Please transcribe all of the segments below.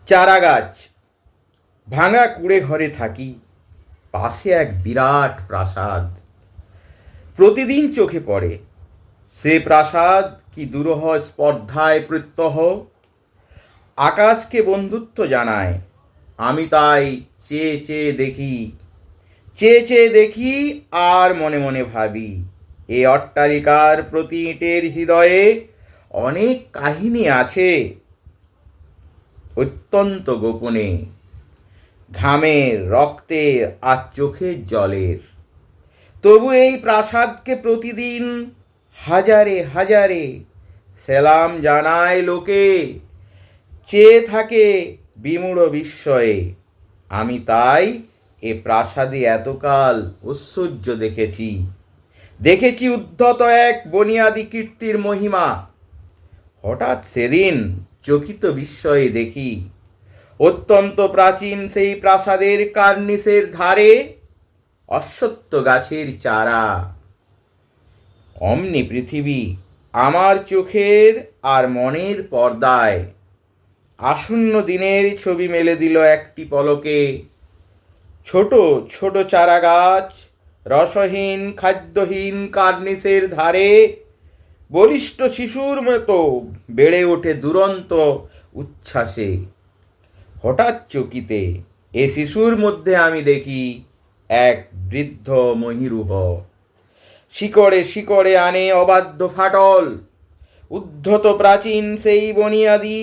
চারাগাছ। ভাঙা কুড়ে ঘরে থাকি, পাশে এক বিরাট প্রাসাদ। প্রতিদিন চোখে পড়ে সে প্রাসাদ কি দুরূহ স্পর্ধায় প্রত্যহ। আকাশকে বন্ধুত্ব জানায়, আমি তাই চেয়ে চেয়ে দেখি। চেয়ে চেয়ে দেখি আর মনে মনে ভাবি, এ অট্টালিকার প্রতি ইটের হৃদয়ে অনেক কাহিনী আছে, অত্যন্ত গোপনে, ঘামের, রক্তের আর চোখের জলের। তবু এই প্রাসাদকে প্রতিদিন হাজারে হাজারে সেলাম জানায় লোকে, চেয়ে থাকে বিমূঢ় বিস্ময়ে। আমি তাই এ প্রাসাদে এতকাল ঐশ্বর্য দেখেছি, দেখেছি উদ্ধত এক বনিয়াদি কীর্তির মহিমা। হঠাৎ সেদিন চকিত বিস্ময়ে দেখি, অত্যন্ত প্রাচীন সেই প্রাসাদের কার্নিসের ধারে অশ্বত্থ গাছের চারা। অমনি পৃথিবী আমার চোখের আর মনের পর্দায় আসন্ন দিনের ছবি মেলে দিল একটি পলকে। ছোট ছোট চারা গাছ রসহীন খাদ্যহীন কার্নিসের ধারে বলিষ্ঠ শিশুর মতো বেড়ে ওঠে দুরন্ত উচ্ছ্বাসে। হঠাৎ চকিতে এ শিশুর মধ্যে আমি দেখি এক বৃদ্ধ মহিরুহ। শিকড়ে শিকড়ে আনে অবাধ্য ফাটল, উদ্ধত প্রাচীন সেই বনিয়াদি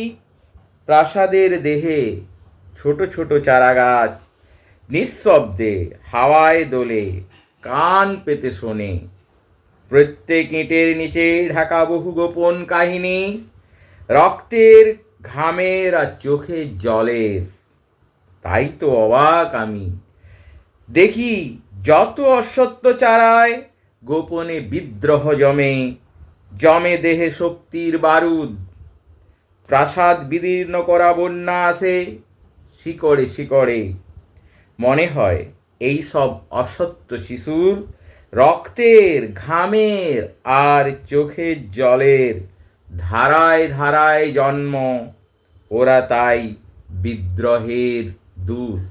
প্রাসাদের দেহে ছোট ছোট চারাগাছ নিঃশব্দে হাওয়ায় দোলে, কান পেতে শোনে। প্রত্যেক ইটের নিচে ঢাকা বহু গোপন কাহিনী, রক্তের, ঘামের আর চোখের জলের। তাই তো অবাক আমি, দেখি যত অশ্বত্থ চারায় গোপনে বিদ্রোহ জমে, জমে দেহে শক্তির বারুদ। প্রাসাদ বিদীর্ণ করা বন্যা আসে শিকড়ে শিকড়ে। মনে হয় এই সব অসত্য শিশুর রক্তের, ঘামের আর চোখের জলের ধারায় ধারায় জন্ম। ওরা তাই বিদ্রোহের দূত।